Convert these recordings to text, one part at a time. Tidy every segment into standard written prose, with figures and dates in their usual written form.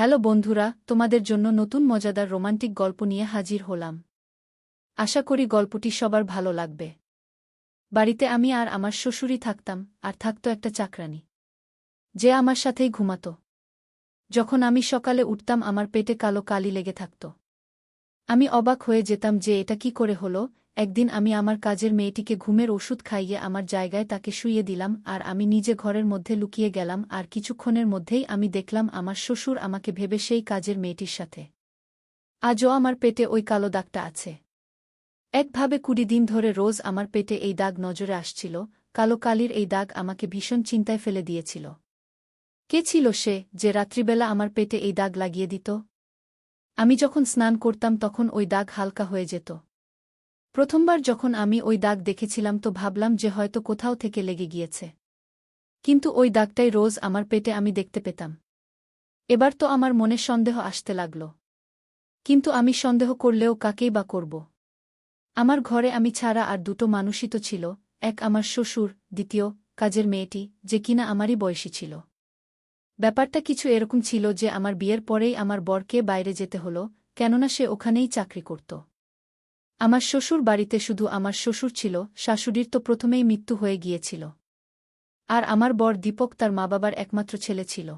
Hello বন্ধুরা, তোমাদের জন্য নতুন মজাদার রোমান্টিক গল্প নিয়ে হাজির হলাম। আশা করি গল্পটি সবার ভালো লাগবে। বাড়িতে আমি আর আমার শ্বশুরই থাকতাম, আর থাকত একটা চাকরানী, যে আমার সাথেই ঘুমাত। যখন আমি সকালে উঠতাম আমার পেটে কালো কালি লেগে থাকত। আমি অবাক হয়ে যেতাম যে এটা কি করে হলো। একদিন আমি আমার কাজের মেয়েটিকে ঘুমের ওষুধ খাইয়ে আমার জায়গায় তাকে শুইয়ে দিলাম, আর আমি নিজে ঘরের মধ্যে লুকিয়ে গেলাম, আর কিছুক্ষণের মধ্যেই আমি দেখলাম আমার শ্বশুর আমাকে ভেবে সেই কাজের মেয়েটির সাথে। আজও আমার পেটে ওই কালো দাগটা আছে। একভাবে ২০ দিন ধরে রোজ আমার পেটে এই দাগ নজরে আসছিল। কালো কালির এই দাগ আমাকে ভীষণ চিন্তায় ফেলে দিয়েছিল। কে ছিল সে, যে রাত্রিবেলা আমার পেটে এই দাগ লাগিয়ে দিত? আমি যখন স্নান করতাম তখন ওই দাগ হালকা হয়ে যেত। প্রথমবার যখন আমি ওই দাগ দেখেছিলাম তো ভাবলাম যে হয়তো কোথাও থেকে লেগে গিয়েছে, কিন্তু ওই দাগটাই রোজ আমার পেটে আমি দেখতে পেতাম। এবার তো আমার মনে সন্দেহ আসতে লাগল, কিন্তু আমি সন্দেহ করলেও কাকেই বা করব? আমার ঘরে আমি ছাড়া আর দুটো মানুষই তো ছিল, এক আমার শ্বশুর, দ্বিতীয় কাজের মেয়েটি, যে কিনা আমারই বয়সী ছিল। ব্যাপারটা কিছু এরকম ছিল যে আমার বিয়ের পরেই আমার বরকে বাইরে যেতে হলো, কেননা সে ওখানেই চাকরি করত। আমার শ্বশুর বাড়িতে শুধু আমার শ্বশুর ছিল, শাশুড়ির তো প্রথমেই মৃত্যু হয়ে গিয়েছিল। আর আমার বর দীপক তার মা বাবার একমাত্র ছেলে ছিল,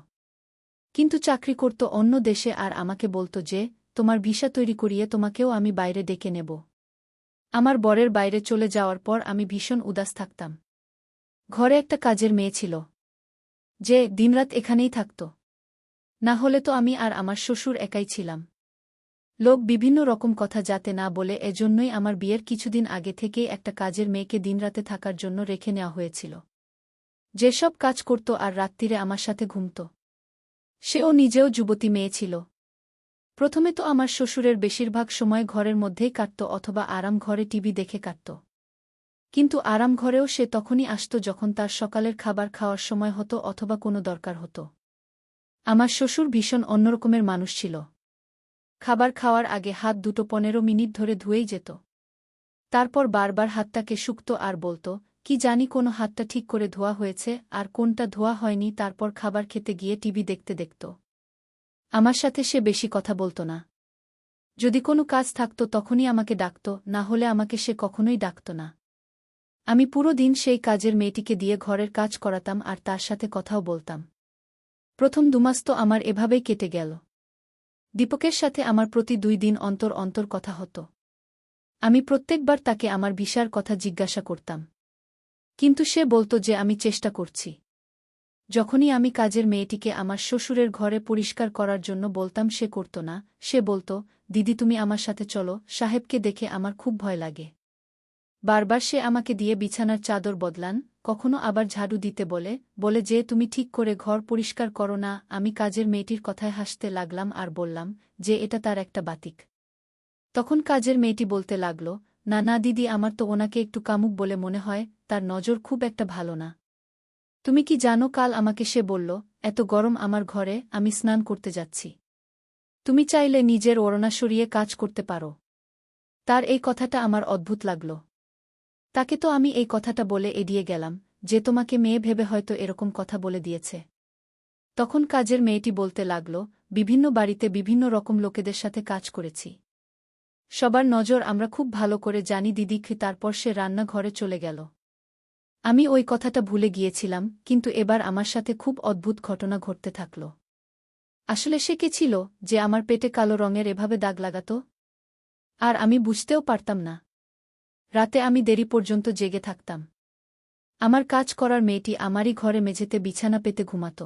কিন্তু চাকরি করত অন্য দেশে, আর আমাকে বলত যে তোমার ভিসা তৈরি করিয়ে তোমাকেও আমি বাইরে ডেকে নেব। আমার বরের বাইরে চলে যাওয়ার পর আমি ভীষণ উদাস থাকতাম। ঘরে একটা কাজের মেয়ে ছিল, যে দিনরাত এখানেই থাকত। না হলে তো আমি আর আমার শ্বশুর একাই ছিলাম। লোক বিভিন্ন রকম কথা যাতে না বলে, এজন্যই আমার বিয়ের কিছুদিন আগে থেকেই একটা কাজের মেয়েকে দিনরাতে থাকার জন্য রেখে নেওয়া হয়েছিল, যেসব কাজ করত আর রাত্রিরে আমার সাথে ঘুমত। সেও নিজেও যুবতী মেয়ে ছিল। প্রথমে তো আমার শ্বশুরের বেশিরভাগ সময় ঘরের মধ্যেই কাটত, অথবা আরাম ঘরে টিভি দেখে কাটত। কিন্তু আরাম ঘরেও সে তখনই আসত যখন তার সকালের খাবার খাওয়ার সময় হতো অথবা কোনো দরকার হতো। আমার শ্বশুর ভীষণ অন্যরকমের মানুষ ছিল। খাবার খাওয়ার আগে হাত দুটো ১৫ মিনিট ধরে ধুয়েই যেত। তারপর বারবার হাতটাকে শুকত আর বলত, কি জানি কোনো হাতটা ঠিক করে ধোয়া হয়েছে আর কোনটা ধোয়া হয়নি। তারপর খাবার খেতে গিয়ে টিভি দেখতে দেখত। আমার সাথে সে বেশি কথা বলত না। যদি কোনো কাজ থাকত তখনই আমাকে ডাকত, না হলে আমাকে সে কখনোই ডাকত না। আমি পুরো দিন সেই কাজের মেয়েটিকে দিয়ে ঘরের কাজ করাতাম আর তার সাথে কথাও বলতাম। প্রথম ২ মাস তো আমার এভাবেই কেটে গেল। দীপকের সাথে আমার প্রতি ২ দিন অন্তর অন্তর কথা হতো। আমি প্রত্যেকবার তাকে আমার ভিসার কথা জিজ্ঞাসা করতাম, কিন্তু সে বলত যে আমি চেষ্টা করছি। যখনই আমি কাজের মেয়েটিকে আমার শ্বশুরের ঘরে পরিষ্কার করার জন্য বলতাম সে করত না। সে বলত, দিদি তুমি আমার সাথে চলো, সাহেবকে দেখে আমার খুব ভয় লাগে। বারবার সে আমাকে দিয়ে বিছানার চাদর বদলান, কখনো আবার ঝাড়ু দিতে বলে, বলে যে তুমি ঠিক করে ঘর পরিষ্কার করো না। আমি কাজের মেয়েটির কথায় হাসতে লাগলাম আর বললাম যে এটা তার একটা বাতিক। তখন কাজের মেয়েটি বলতে লাগল, না না দিদি, আমার তো ওনাকে একটু কামুক বলে মনে হয়, তার নজর খুব একটা ভালো না। তুমি কি জানো, কাল আমাকে সে বলল, এত গরম আমার ঘরে, আমি স্নান করতে যাচ্ছি, তুমি চাইলে নিজের ওড়না সরিয়ে কাজ করতে পারো। তার এই কথাটা আমার অদ্ভুত লাগল। তাকে তো আমি এই কথাটা বলে এড়িয়ে গেলাম, যে তোমাকে মেয়ে ভেবে হয়তো এরকম কথা বলে দিয়েছে। তখন কাজের মেয়েটি বলতে লাগল, বিভিন্ন বাড়িতে বিভিন্ন রকম লোকেদের সাথে কাজ করেছি, সবার নজর আমরা খুব ভালো করে জানি দিদি। তারপর সে রান্নাঘরে চলে গেল। আমি ওই কথাটা ভুলে গিয়েছিলাম, কিন্তু এবার আমার সাথে খুব অদ্ভুত ঘটনা ঘটতে থাকল। আসলে সে কে ছিল যে আমার পেটে কালো রঙের এভাবে দাগ লাগাত? আর আমি বুঝতেও পারতাম না। রাতে আমি দেরি পর্যন্ত জেগে থাকতাম। আমার কাজ করার মেয়েটি আমারই ঘরে মেঝেতে বিছানা পেতে ঘুমাত।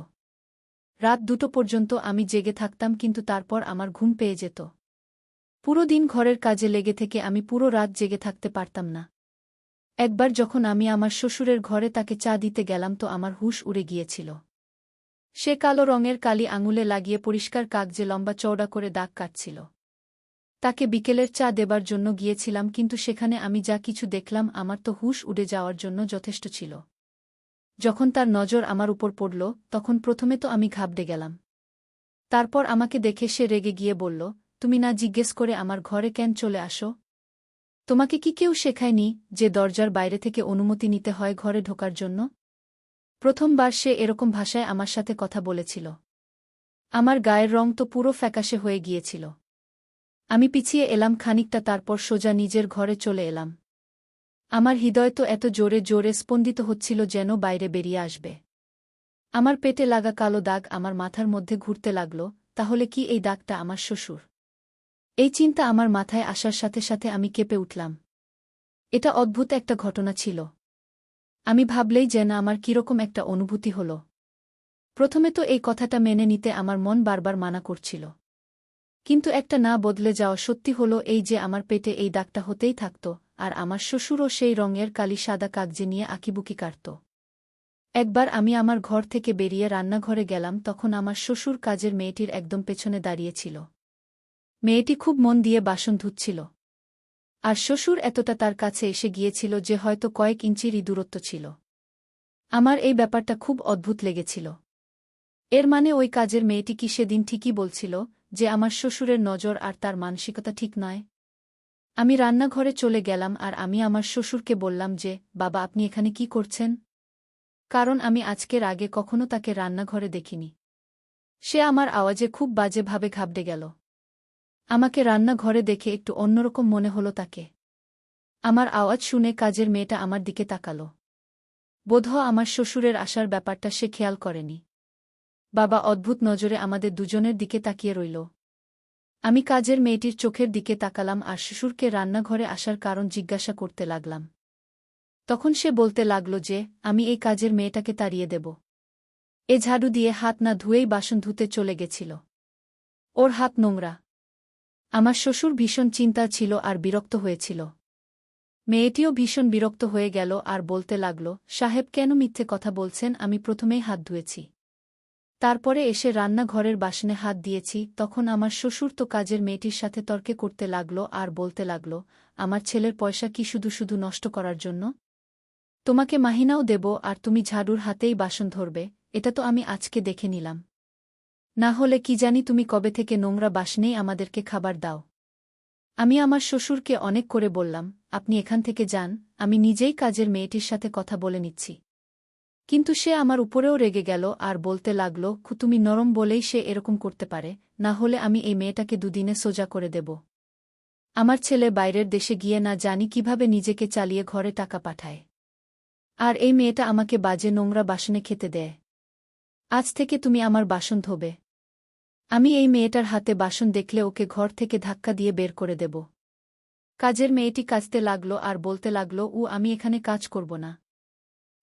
রাত ২টো পর্যন্ত আমি জেগে থাকতাম, কিন্তু তারপর আমার ঘুম পেয়ে যেত। পুরো দিন ঘরের কাজে লেগে থেকে আমি পুরো রাত জেগে থাকতে পারতাম না। একবার যখন আমি আমার শ্বশুরের ঘরে তাকে চা দিতে গেলাম তো আমার হুঁশ উড়ে গিয়েছিল। সে কালো রঙের কালি আঙুলে লাগিয়ে পরিষ্কার কাগজে লম্বা চওড়া করে দাগ কাটছিল। তাকে বিকেলের চা দেবার জন্য গিয়েছিলাম, কিন্তু সেখানে আমি যা কিছু দেখলাম আমার তো হুঁশ উড়ে যাওয়ার জন্য যথেষ্ট ছিল। যখন তার নজর আমার উপর পড়ল তখন প্রথমে তো আমি ঘাবড়ে গেলাম। তারপর আমাকে দেখে সে রেগে গিয়ে বলল, তুমি না জিজ্ঞেস করে আমার ঘরে কেন চলে আসো? তোমাকে কি কেউ শেখায়নি যে দরজার বাইরে থেকে অনুমতি নিতে হয় ঘরে ঢোকার জন্য? প্রথমবার সে এরকম ভাষায় আমার সাথে কথা বলেছিল। আমার গায়ের রং তো পুরো ফ্যাকাশে হয়ে গিয়েছিল। আমি পিছিয়ে এলাম খানিকটা, তারপর সোজা নিজের ঘরে চলে এলাম। আমার হৃদয় তো এত জোরে জোরে স্পন্দিত হচ্ছিল যেন বাইরে বেরিয়ে আসবে। আমার পেটে লাগা কালো দাগ আমার মাথার মধ্যে ঘুরতে লাগল। তাহলে কি এই দাগটা আমার শ্বশুর? এই চিন্তা আমার মাথায় আসার সাথে সাথে আমি কেঁপে উঠলাম। এটা অদ্ভুত একটা ঘটনা ছিল। আমি ভাবলেই যেন আমার কিরকম একটা অনুভূতি হল। প্রথমে তো এই কথাটা মেনে নিতে আমার মন বারবার মানা করছিল, কিন্তু একটা না বদলে যাওয়া সত্যি হল এই যে আমার পেটে এই দাগটা হতেই থাকত, আর আমার শ্বশুরও সেই রঙের কালি সাদা কাগজে নিয়ে আঁকিবুকি কাটত। একবার আমি আমার ঘর থেকে বেরিয়ে রান্নাঘরে গেলাম, তখন আমার শ্বশুর কাজের মেয়েটির একদম পেছনে দাঁড়িয়েছিল। মেয়েটি খুব মন দিয়ে বাসন ধুচ্ছিল, আর শ্বশুর এতটা তার কাছে এসে গিয়েছিল যে হয়তো কয়েক ইঞ্চিরই দূরত্ব ছিল। আমার এই ব্যাপারটা খুব অদ্ভুত লেগেছিল। এর মানে ওই কাজের মেয়েটি কি সেদিন ঠিকই বলছিল যে আমার শ্বশুরের নজর আর তার মানসিকতা ঠিক নয়? আমি রান্নাঘরে চলে গেলাম আর আমি আমার শ্বশুরকে বললাম যে, বাবা, আপনি এখানে কি করছেন? কারণ আমি আজকের আগে কখনো তাকে রান্নাঘরে দেখিনি। সে আমার আওয়াজে খুব বাজেভাবে ঘাবড়ে গেল। আমাকে রান্নাঘরে দেখে একটু অন্যরকম মনে হলো তাকে। আমার আওয়াজ শুনে কাজের মেয়েটা আমার দিকে তাকাল। বোধহয় আমার শ্বশুরের আসার ব্যাপারটা সে খেয়াল করেনি। বাবা অদ্ভুত নজরে আমাদের দুজনের দিকে তাকিয়ে রইল। আমি কাজের মেয়েটির চোখের দিকে তাকালাম আর শ্বশুরকে রান্নাঘরে আসার কারণ জিজ্ঞাসা করতে লাগলাম। তখন সে বলতে লাগল যে আমি এই কাজের মেয়েটাকে তাড়িয়ে দেব। এ ঝাড়ু দিয়ে হাত না ধুয়েই বাসন ধুতে চলে গেছিল। ওর হাত নোংরা। আমার শ্বশুর ভীষণ চিন্তা ছিল আর বিরক্ত হয়েছিল। মেয়েটিও ভীষণ বিরক্ত হয়ে গেল আর বলতে লাগল, সাহেব কেন মিথ্যে কথা বলছেন? আমি প্রথমেই হাত ধুয়েছি, তারপরে এসে রান্নাঘরের বাসনে হাত দিয়েছি। তখন আমার শ্বশুর তো কাজের মেয়েটির সাথে তর্কে করতে লাগল আর বলতে লাগল, আমার ছেলের পয়সা কি শুধু শুধু নষ্ট করার জন্য? তোমাকে মাহিনাও দেব আর তুমি ঝাড়ুর হাতেই বাসন ধরবে, এটা তো আমি আজকে দেখে নিলাম। না হলে কি জানি তুমি কবে থেকে নোংরা বাসনেই আমাদেরকে খাবার দাও। আমি আমার শ্বশুরকে অনেক করে বললাম, আপনি এখান থেকে যান, আমি নিজেই কাজের মেয়েটির সাথে কথা বলে নিচ্ছি। কিন্তু সে আমার উপরেও রেগে গেল আর বলতে লাগল, তুমি নরম বলেই সে এরকম করতে পারে, না হলে আমি এই মেয়েটাকে দুদিনে সোজা করে দেব। আমার ছেলে বাইরের দেশে গিয়ে না জানি কিভাবে নিজেকে চালিয়ে ঘরে টাকা পাঠায়, আর এই মেয়েটা আমাকে বাজে নোংরা বাসনে খেতে দেয়। আজ থেকে তুমি আমার বাসন ধোবে। আমি এই মেয়েটার হাতে বাসন দেখলে ওকে ঘর থেকে ধাক্কা দিয়ে বের করে দেব। কাজের মেয়েটি কাজতে লাগল আর বলতে লাগল, আমি এখানে কাজ করব না।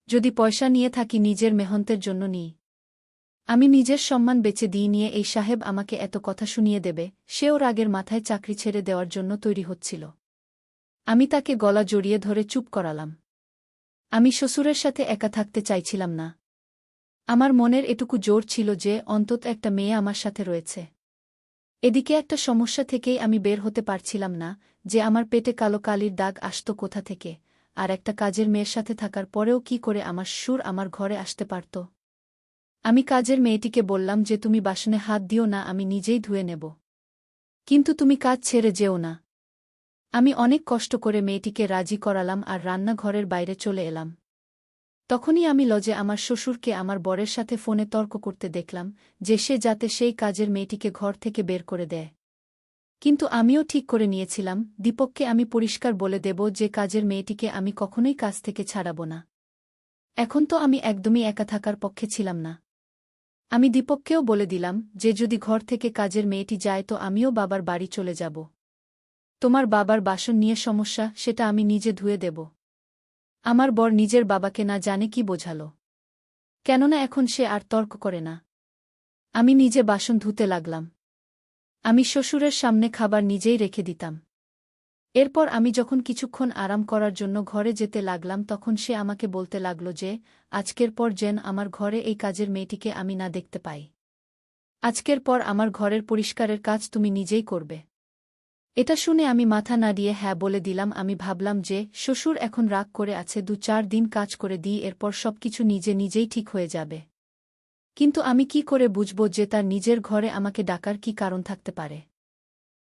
যদি পয়সা নিয়ে থাকি নিজের মেহনতের জন্য নিই। আমি নিজের সম্মান বেচে দিই নিয়ে এই সাহেব আমাকে এত কথা শুনিয়ে দেবে? সেও রাগের মাথায় চাকরি ছেড়ে দেওয়ার জন্য তৈরি হচ্ছিল। আমি তাকে গলা জড়িয়ে ধরে চুপ করালাম। আমি শ্বশুরের সাথে একা থাকতে চাইছিলাম না। আমার মনের এটুকু জোর ছিল যে অন্তত একটা মেয়ে আমার সাথে রয়েছে। এদিকে একটা সমস্যা থেকেই আমি বের হতে পারছিলাম না, যে আমার পেটে কালো কালির দাগ আসত কোথা থেকে, আর একটা কাজের মেয়ের সাথে থাকার পরেও কি করে আমার শ্বশুর আমার ঘরে আসতে পারত। আমি কাজের মেয়েটিকে বললাম যে তুমি বাসনে হাত দিও না, আমি নিজেই ধুয়ে নেব। কিন্তু তুমি কাজ ছেড়ে যেও না। আমি অনেক কষ্ট করে মেয়েটিকে রাজি করালাম আর রান্নাঘরের বাইরে চলে এলাম। তখনই আমি লজে আমার শ্বশুরকে আমার বরের সাথে ফোনে তর্ক করতে দেখলাম যে সে যাতে সেই কাজের মেয়েটিকে ঘর থেকে বের করে দেয়। কিন্তু আমিও ঠিক করে নিয়েছিলাম, দীপককে আমি পরিষ্কার বলে দেব যে কাজের মেয়েটিকে আমি কখনোই কাজ থেকে ছাড়াব না। এখন তো আমি একদমই একা থাকার পক্ষে ছিলাম না। আমি দীপককেও বলে দিলাম যে যদি ঘর থেকে কাজের মেয়েটি যায় তো আমিও বাবার বাড়ি চলে যাব। তোমার বাবার বাসন নিয়ে সমস্যা, সেটা আমি নিজে ধুয়ে দেব। আমার বর নিজের বাবাকে না জানে কি বোঝাল। কেননা এখন সে আর তর্ক করে না। আমি নিজে বাসন ধুতে লাগলাম। আমি শ্বশুরের সামনে খাবার নিজেই রেখে দিতাম। এরপর আমি যখন কিছুক্ষণ আরাম করার জন্য ঘরে যেতে লাগলাম তখন সে আমাকে বলতে লাগল যে আজকের পর যেন আমার ঘরে এই কাজের মেয়েটিকে আমি না দেখতে পাই। আজকের পর আমার ঘরের পরিষ্কারের কাজ তুমি নিজেই করবে। এটা শুনে আমি মাথা নাড়িয়ে হ্যাঁ বলে দিলাম। আমি ভাবলাম যে শ্বশুর এখন রাগ করে আছে, 2-4 দিন কাজ করে দিই, এরপর সবকিছু নিজে নিজেই ঠিক হয়ে যাবে। কিন্তু আমি কি করে বুঝব যে তার নিজের ঘরে আমাকে ডাকার কি কারণ থাকতে পারে?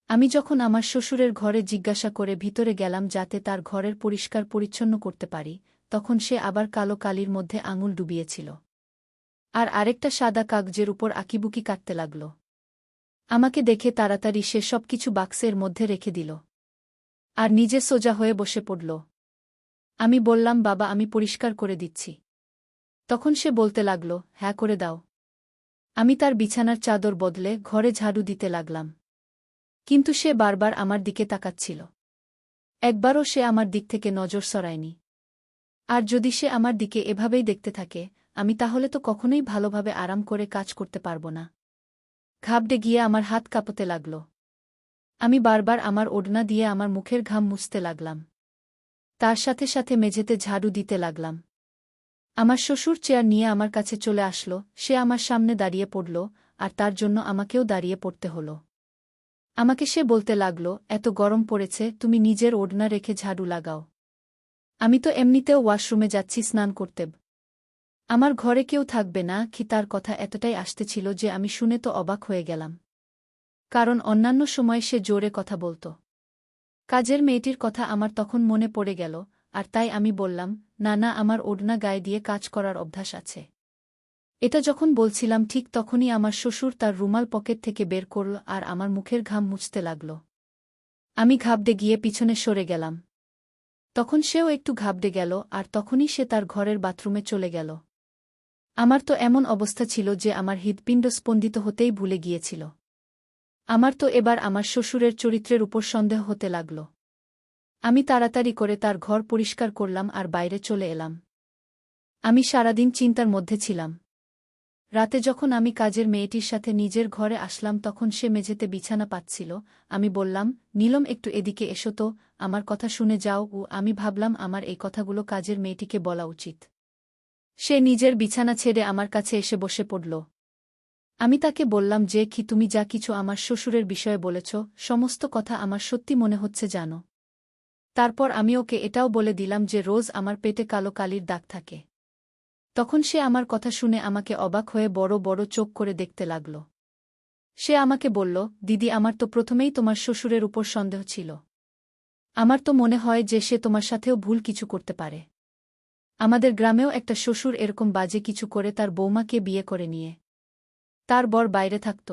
আমি যখন আমার শ্বশুরের ঘরে জিজ্ঞাসা করে ভিতরে গেলাম যাতে তার ঘরের পরিষ্কার পরিচ্ছন্ন করতে পারি, তখন সে আবার কালো কালির মধ্যে আঙুল ডুবিয়েছিল। আর আরেকটা সাদা কাগজের উপর আঁকিবুকি কাটতে লাগল। আমাকে দেখে তাড়াতাড়ি সে সবকিছু বাক্সের মধ্যে রেখে দিল আর নিজে সোজা হয়ে বসে পড়ল। আমি বললাম, বাবা, আমি পরিষ্কার করে দিচ্ছি। তখন সে বলতে লাগল, হ্যাঁ, করে দাও। আমি তার বিছানার চাদর বদলে ঘরে ঝাড়ু দিতে লাগলাম। কিন্তু সে বারবার আমার দিকে তাকাচ্ছিল। একবারও সে আমার দিক থেকে নজর সরায়নি। আর যদি সে আমার দিকে এভাবেই দেখতে থাকে, আমি তাহলে তো কখনোই ভালোভাবে আরাম করে কাজ করতে পারব না। ঘাবড়ে গিয়ে আমার হাত কাঁপতে লাগল। আমি বারবার আমার ওড়না দিয়ে আমার মুখের ঘাম মুছতে লাগলাম। তার সাথে সাথে মেঝেতে ঝাড়ু দিতে লাগলাম। আমার শ্বশুর চেয়ার নিয়ে আমার কাছে চলে আসলো, সে আমার সামনে দাঁড়িয়ে পড়ল, আর তার জন্য আমাকেও দাঁড়িয়ে পড়তে হল। আমাকে সে বলতে লাগল, এত গরম পড়েছে, তুমি নিজের ওড়না রেখে ঝাড়ু লাগাও। আমি তো এমনিতেও ওয়াশরুমে যাচ্ছি স্নান করতে। আমার ঘরে কেউ থাকবে না কি? তার কথা এতটাই আসতেছিল যে আমি শুনে তো অবাক হয়ে গেলাম। কারণ অন্যান্য সময় সে জোরে কথা বলত। কাজের মেয়েটির কথা আমার তখন মনে পড়ে গেল, আর তাই আমি বললাম, না না, আমার ওড়না গায়ে দিয়ে কাজ করার অভ্যাস আছে। এটা যখন বলছিলাম ঠিক তখনই আমার শ্বশুর তার রুমাল পকেট থেকে বের করল আর আমার মুখের ঘাম মুছতে লাগল। আমি ঘাবড়ে গিয়ে পিছনে সরে গেলাম। তখন সেও একটু ঘাবড়ে গেল আর তখনই সে তার ঘরের বাথরুমে চলে গেল। আমার তো এমন অবস্থা ছিল যে আমার হৃৎপিণ্ড স্পন্দিত হতেই ভুলে গিয়েছিল। আমার তো এবার আমার শ্বশুরের চরিত্রের উপর সন্দেহ হতে লাগল। আমি তাড়াতাড়ি করে তার ঘর পরিষ্কার করলাম আর বাইরে চলে এলাম। আমি সারাদিন চিন্তার মধ্যে ছিলাম। রাতে যখন আমি কাজের মেয়েটির সাথে নিজের ঘরে আসলাম তখন সে মেঝেতে বিছানা পাতছিল। আমি বললাম, নীলম, একটু এদিকে এসো তো, আমার কথা শুনে যাও। আমি ভাবলাম আমার এই কথাগুলো কাজের মেয়েটিকে বলা উচিত। সে নিজের বিছানা ছেড়ে আমার কাছে এসে বসে পড়ল। আমি তাকে বললাম যে, কি তুমি যা কিছু আমার শ্বশুরের বিষয়ে বলেছ, সমস্ত কথা আমার সত্যি মনে হচ্ছে জানো। তারপর আমি ওকে এটাও বলে দিলাম যে রোজ আমার পেটে কালো কালির দাগ থাকে। তখন সে আমার কথা শুনে আমাকে অবাক হয়ে বড় বড় চোখ করে দেখতে লাগল। সে আমাকে বলল, দিদি, আমার তো প্রথমেই তোমার শ্বশুরের উপর সন্দেহ ছিল। আমার তো মনে হয় যে সে তোমার সাথেও ভুল কিছু করতে পারে। আমাদের গ্রামেও একটা শ্বশুর এরকম বাজে কিছু করে তার বৌমাকে বিয়ে করে নিয়ে তার বর বাইরে থাকত।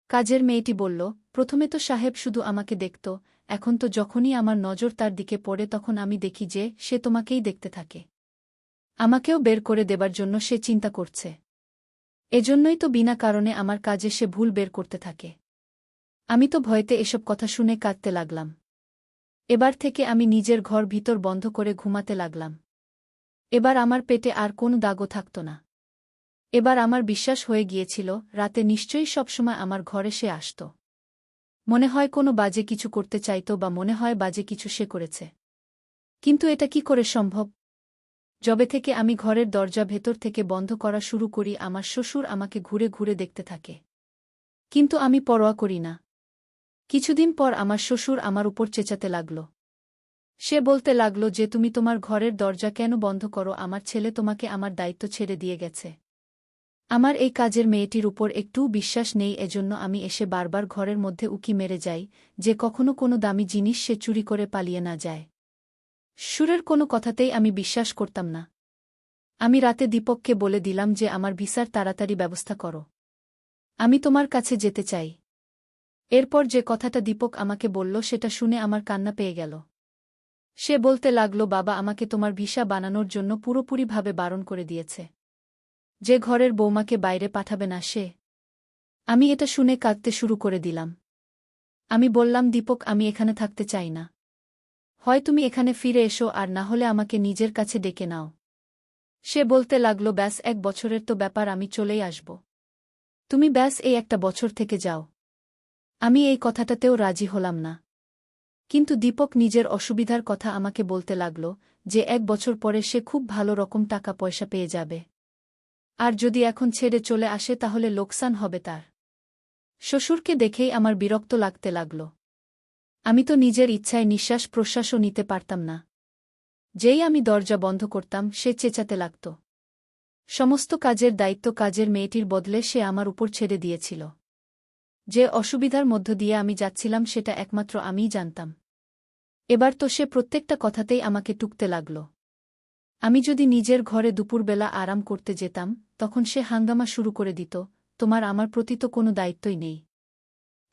কাজের মেয়েটি বলল, প্রথমে তো সাহেব শুধু আমাকে দেখত, এখন তো যখনই আমার নজর তার দিকে পড়ে তখন আমি দেখি যে সে তোমাকেই দেখতে থাকে। আমাকেও বের করে দেবার জন্য সে চিন্তা করছে। এজন্যই তো বিনা কারণে আমার কাজে সে ভুল বের করতে থাকে। আমি তো ভয়তে এসব কথা শুনে কাঁদতে লাগলাম। এবার থেকে আমি নিজের ঘর ভিতর বন্ধ করে ঘুমাতে লাগলাম। এবার আমার পেটে আর কোনো দাগও থাকত না। এবার আমার বিশ্বাস হয়ে গিয়েছিল রাতে নিশ্চয়ই সবসময় আমার ঘরে সে আসত। মনে হয় কোনো বাজে কিছু করতে চাইত বা মনে হয় বাজে কিছু সে করেছে। কিন্তু এটা কি করে সম্ভব? যবে থেকে আমি ঘরের দরজা ভেতর থেকে বন্ধ করা শুরু করি আমার শ্বশুর আমাকে ঘুরে ঘুরে দেখতে থাকে। কিন্তু আমি পরোয়া করি না। কিছুদিন পর আমার শ্বশুর আমার উপর চেঁচাতে লাগল। সে বলতে লাগল যে তুমি তোমার ঘরের দরজা কেন বন্ধ করো? আমার ছেলে তোমাকে আমার দায়িত্ব ছেড়ে দিয়ে গেছে। আমার এই কাজের মেয়েটির উপর একটুও বিশ্বাস নেই, এজন্য আমি এসে বারবার ঘরের মধ্যে উকি মেরে যাই যে কখনো কোনো দামি জিনিস সে চুরি করে পালিয়ে না যায়। শ্বশুরের কোনো কথাতেই আমি বিশ্বাস করতাম না। আমি রাতে দীপককে বলে দিলাম যে আমার ভিসার তাড়াতাড়ি ব্যবস্থা করো। আমি তোমার কাছে যেতে চাই। এরপর যে কথাটা দীপক আমাকে বলল সেটা শুনে আমার কান্না পেয়ে গেল। সে বলতে লাগল, বাবা আমাকে তোমার ভিসা বানানোর জন্য পুরোপুরিভাবে বারণ করে দিয়েছে। যে ঘরের বৌমাকে বাইরে পাঠাবে না সে। আমি এটা শুনে কাঁদতে শুরু করে দিলাম। আমি বললাম, দীপক, আমি এখানে থাকতে চাই না। হয় তুমি এখানে ফিরে এসো আর না হলে আমাকে নিজের কাছে ডেকে নাও। সে বলতে লাগল, ব্যাস 1 বছরের তো ব্যাপার, আমি চলেই আসব। তুমি ব্যাস এই একটা বছর থেকে যাও। আমি এই কথাটাতেও রাজি হলাম না। কিন্তু দীপক নিজের অসুবিধার কথা আমাকে বলতে লাগল যে 1 বছর পরে সে খুব ভালো রকম টাকা পয়সা পেয়ে যাবে। আর যদি এখন ছেড়ে চলে আসে তাহলে লোকসান হবে তার। শ্বশুরকে দেখেই আমার বিরক্ত লাগতে লাগল। আমি তো নিজের ইচ্ছায় নিঃশ্বাস প্রশ্বাসও নিতে পারতাম না। যেই আমি দরজা বন্ধ করতাম সে চেঁচাতে লাগত। সমস্ত কাজের দায়িত্ব কাজের মেয়েটির বদলে সে আমার উপর ছেড়ে দিয়েছিল। যে অসুবিধার মধ্য দিয়ে আমি যাচ্ছিলাম সেটা একমাত্র আমিই জানতাম। এবার তো সে প্রত্যেকটা কথাতেই আমাকে টুকতে লাগল। আমি যদি নিজের ঘরে দুপুরবেলা আরাম করতে যেতাম তখন সে হাঙ্গামা শুরু করে দিত, তোমার আমার প্রতি তো কোনো দায়িত্বই নেই।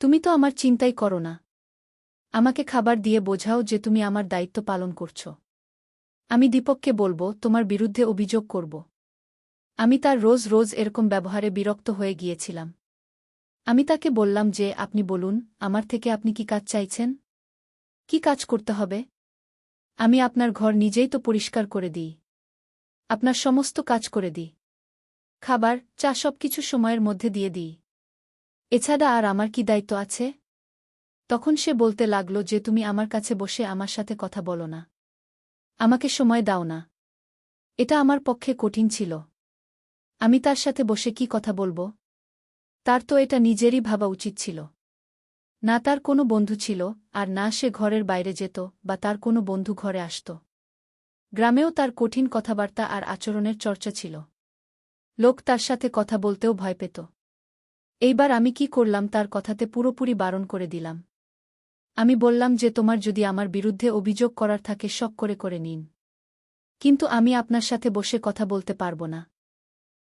তুমি তো আমার চিন্তাই করো না। আমাকে খাবার দিয়ে বোঝাও যে তুমি আমার দায়িত্ব পালন করছ। আমি দীপককে বলবো, তোমার বিরুদ্ধে অভিযোগ করব। আমি তার রোজ রোজ এরকম ব্যবহারে বিরক্ত হয়ে গিয়েছিলাম। আমি তাকে বললাম যে, আপনি বলুন, আমার থেকে আপনি কি কাজ চাইছেন? কি কাজ করতে হবে? আমি আপনার ঘর নিজেই তো পরিষ্কার করে দিই। আপনার সমস্ত কাজ করে দিই। খাবার, চা সবকিছু সময়ের মধ্যে দিয়ে দিই। এছাড়া আর আমার কি দায়িত্ব আছে? তখন সে বলতে লাগল যে, তুমি আমার কাছে বসে আমার সাথে কথা বলো না। আমাকে সময় দাও না। এটা আমার পক্ষে কঠিন ছিল। আমি তার সাথে বসে কি কথা বলবো? তার তো এটা নিজেরই ভাবা উচিত ছিল। না তার কোনো বন্ধু ছিল, আর না সে ঘরের বাইরে যেত বা তার কোনো বন্ধু ঘরে আসত। গ্রামেও তার কঠিন কথাবার্তা আর আচরণের চর্চা ছিল। লোক তার সাথে কথা বলতেও ভয় পেত। এইবার আমি কি করলাম, তার কথাতে পুরোপুরি বারণ করে দিলাম। আমি বললাম যে, তোমার যদি আমার বিরুদ্ধে অভিযোগ করার থাকে শখ করে করে নিন। কিন্তু আমি আপনার সাথে বসে কথা বলতে পারব না।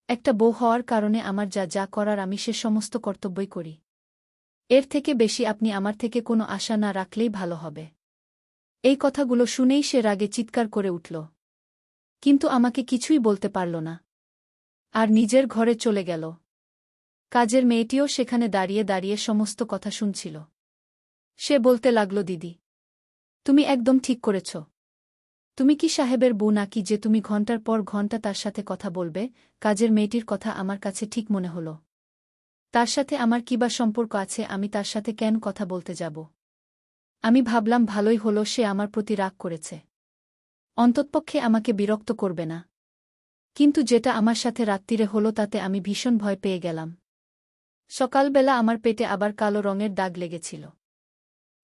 একটা বউ হওয়ার কারণে আমার যা যা করার আমি সে সমস্ত কর্তব্যই করি। এর থেকে বেশি আপনি আমার থেকে কোনো আশা না রাখলেই ভালো হবে। এই কথাগুলো শুনেই সে রাগে চিৎকার করে উঠল। কিন্তু আমাকে কিছুই বলতে পারল না। আর নিজের ঘরে চলে গেল। কাজের মেয়েটিও সেখানে দাঁড়িয়ে দাঁড়িয়ে সমস্ত কথা শুনছিল। সে বলতে লাগল, দিদি, তুমি একদম ঠিক করেছ। তুমি কি সাহেবের বউ নাকি যে তুমি ঘণ্টার পর ঘণ্টা তার সাথে কথা বলবে? কাজের মেয়েটির কথা আমার কাছে ঠিক মনে হল। তার সাথে আমার কি বা সম্পর্ক আছে, আমি তার সাথে কেন কথা বলতে যাব? আমি ভাবলাম ভালোই হলো সে আমার প্রতি রাগ করেছে। অন্ততপক্ষে আমাকে বিরক্ত করবে না। কিন্তু যেটা আমার সাথে রাত্তিরে হলো তাতে আমি ভীষণ ভয় পেয়ে গেলাম। সকালবেলা আমার পেটে আবার কালো রঙের দাগ লেগেছিল।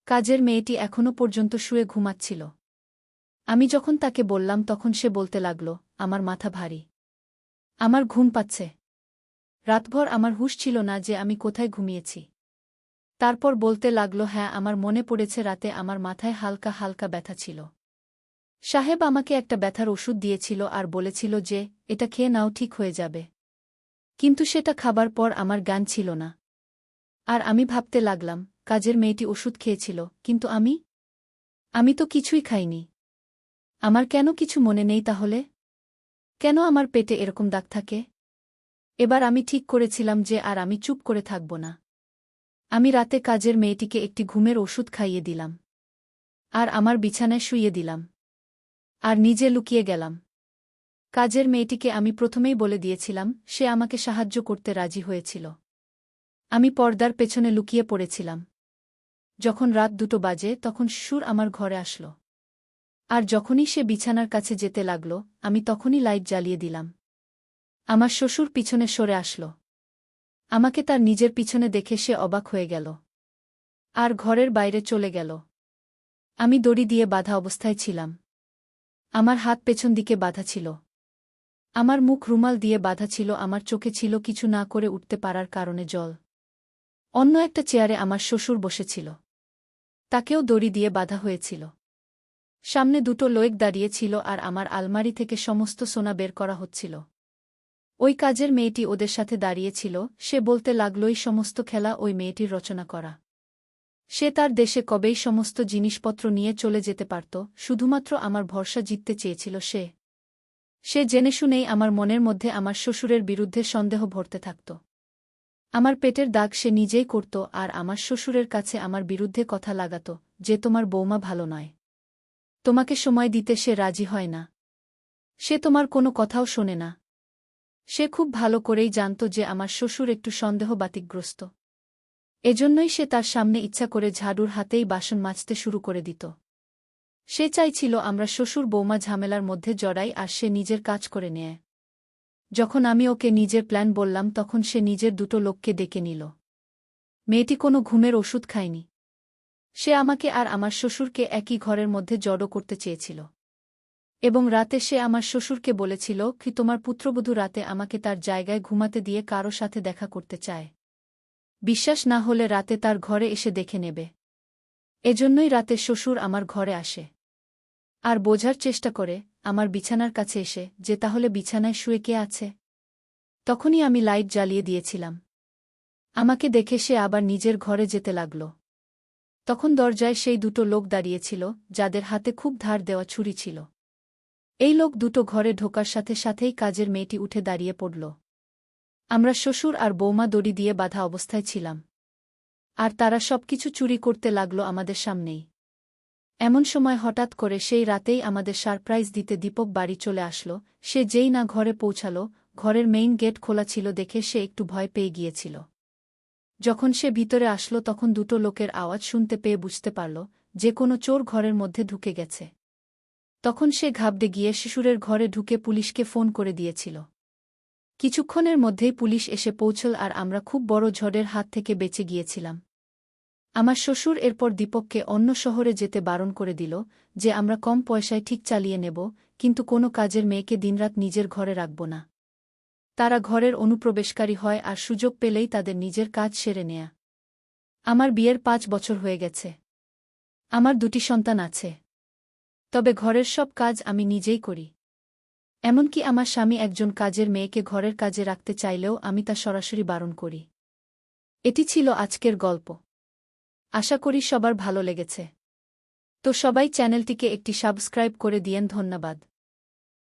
কাজের মেয়েটি এখনো পর্যন্ত শুয়ে ঘুমাচ্ছিল। আমি যখন তাকে বললাম তখন সে বলতে লাগল, আমার মাথা ভারী। আমার ঘুম পাচ্ছে। রাতভর আমার হুঁশ ছিল না যে আমি কোথায় ঘুমিয়েছি। তারপর বলতে লাগল, হ্যাঁ, আমার মনে পড়েছে রাতে আমার মাথায় হালকা হালকা ব্যথা ছিল। সাহেব আমাকে একটা ব্যথার ওষুধ দিয়েছিল আর বলেছিল যে, এটা খেয়ে নাও, ঠিক হয়ে যাবে। কিন্তু সেটা খাবার পর আমার জ্ঞান ছিল না। আর আমি ভাবতে লাগলাম, কাজের মেয়েটি ওষুধ খেয়েছিল, কিন্তু আমি তো কিছুই খাইনি। আমার কেন কিছু মনে নেই তাহলে? কেন আমার পেটে এরকম দাগ থাকে? এবার আমি ঠিক করেছিলাম যে আর আমি চুপ করে থাকব না। আমি রাতে কাজের মেয়েটিকে একটি ঘুমের ওষুধ খাইয়ে দিলাম। আর আমার বিছানায় শুইয়ে দিলাম। আর নিজে লুকিয়ে গেলাম। কাজের মেয়েটিকে আমি প্রথমেই বলে দিয়েছিলাম, সে আমাকে সাহায্য করতে রাজি হয়েছিল। আমি পর্দার পেছনে লুকিয়ে পড়েছিলাম। যখন রাত 2 বাজে তখন শ্বশুর আমার ঘরে আসল। আর যখনই সে বিছানার কাছে যেতে লাগল, আমি তখনই লাইট জ্বালিয়ে দিলাম। আমার শ্বশুর পিছনে সরে আসল। আমাকে তার নিজের পিছনে দেখে সে অবাক হয়ে গেল। আর ঘরের বাইরে চলে গেল। আমি দড়ি দিয়ে বাঁধা অবস্থায় ছিলাম। আমার হাত পেছন দিকে বাঁধা ছিল। আমার মুখ রুমাল দিয়ে বাঁধা ছিল। আমার চোখে ছিল কিছু না করে উঠতে পারার কারণে জল। অন্য একটা চেয়ারে আমার শ্বশুর বসেছিল। তাকেও দড়ি দিয়ে বাঁধা হয়েছিল। সামনে 2 লোক দাঁড়িয়ে ছিল আর আমার আলমারি থেকে সমস্ত সোনা বের করা হচ্ছিল। ওই কাজের মেয়েটি ওদের সাথে দাঁড়িয়েছিল। সে বলতে লাগল, এই সমস্ত খেলা ওই মেয়েটির রচনা করা। সে তার দেশে কবেই সমস্ত জিনিসপত্র নিয়ে চলে যেতে পারত, শুধুমাত্র আমার ভরসা জিততে চেয়েছিল সে জেনে শুনেই আমার মনের মধ্যে আমার শ্বশুরের বিরুদ্ধে সন্দেহ ভরতে থাকত। আমার পেটের দাগ সে নিজেই করত আর আমার শ্বশুরের কাছে আমার বিরুদ্ধে কথা লাগাত যে, তোমার বৌমা ভালো নয়। তোমাকে সময় দিতে সে রাজি হয় না। সে তোমার কোনো কথাও শোনে না। সে খুব ভালো করেই জানত যে আমার শ্বশুর একটু সন্দেহবাতিকগ্রস্ত। এজন্যই সে তার সামনে ইচ্ছা করে ঝাড়ুর হাতেই বাসন মাজতে শুরু করে দিত। সে চাইছিল আমরা শ্বশুর বৌমা ঝামেলার মধ্যে জড়াই আর সে নিজের কাজ করে নেয়। যখন আমি ওকে নিজের প্ল্যান বললাম তখন সে নিজের 2 লোককে ডেকে নিল। মেয়েটি কোনো ঘুমের ওষুধ খায়নি। সে আমাকে আর আমার শ্বশুরকে একই ঘরের মধ্যে জড়ো করতে চেয়েছিল। এবং রাতে সে আমার শ্বশুরকে বলেছিল কি, তোমার পুত্রবধূ রাতে আমাকে তার জায়গায় ঘুমাতে দিয়ে কারো সাথে দেখা করতে চায়। বিশ্বাস না হলে রাতে তার ঘরে এসে দেখে নেবে। এজন্যই রাতে শ্বশুর আমার ঘরে আসে। আর বোঝার চেষ্টা করে আমার বিছানার কাছে এসে যে তাহলে বিছানায় শুয়ে কে আছে। তখনই আমি লাইট জ্বালিয়ে দিয়েছিলাম। আমাকে দেখে সে আবার নিজের ঘরে যেতে লাগল। তখন দরজায় সেই দুটো লোক দাঁড়িয়েছিল, যাদের হাতে খুব ধার দেওয়া ছুরি ছিল। এই লোক দুটো ঘরে ঢোকার সাথে সাথেই কাজের মেয়েটি উঠে দাঁড়িয়ে পড়ল। আমরা শ্বশুর আর বৌমা দড়ি দিয়ে বাঁধা অবস্থায় ছিলাম। আর তারা সবকিছু চুরি করতে লাগল আমাদের সামনেই। এমন সময় হঠাৎ করে সেই রাতেই আমাদের সারপ্রাইজ দিতে দীপক বাড়ি চলে আসল। সে যেই না ঘরে পৌঁছাল, ঘরের মেইন গেট খোলা ছিল দেখে সে একটু ভয় পেয়ে গিয়েছিল। যখন সে ভিতরে আসলো তখন দুটো লোকের আওয়াজ শুনতে পেয়ে বুঝতে পারল যে কোনো চোর ঘরের মধ্যে ঢুকে গেছে। তখন সে ঘাবড়ে গিয়ে শ্বশুরের ঘরে ঢুকে পুলিশকে ফোন করে দিয়েছিল। কিছুক্ষণের মধ্যেই পুলিশ এসে পৌঁছল আর আমরা খুব বড় ঝড়ের হাত থেকে বেঁচে গিয়েছিলাম। আমার শ্বশুর এরপর দীপককে অন্য শহরে যেতে বারণ করে দিল যে আমরা কম পয়সায় ঠিক চালিয়ে নেব, কিন্তু কোনো কাজের মেয়েকে দিনরাত নিজের ঘরে রাখব না। তারা ঘরের অনুপ্রবেশকারী হয় আর সুযোগ পেলেই তাদের নিজের কাজ সেরে নেয়া। আমার বিয়ের 5 বছর হয়ে গেছে। আমার 2টি সন্তান আছে। তবে ঘরের সব কাজ আমি নিজেই করি। এমনকি আমার স্বামী একজন কাজের মেয়েকে ঘরের কাজে রাখতে চাইলেও আমি তা সরাসরি বারণ করি। এটি ছিল আজকের গল্প। আশা করি সবার ভালো লেগেছে। তো সবাই চ্যানেলটিকে একটি সাবস্ক্রাইব করে দিয়েন। ধন্যবাদ।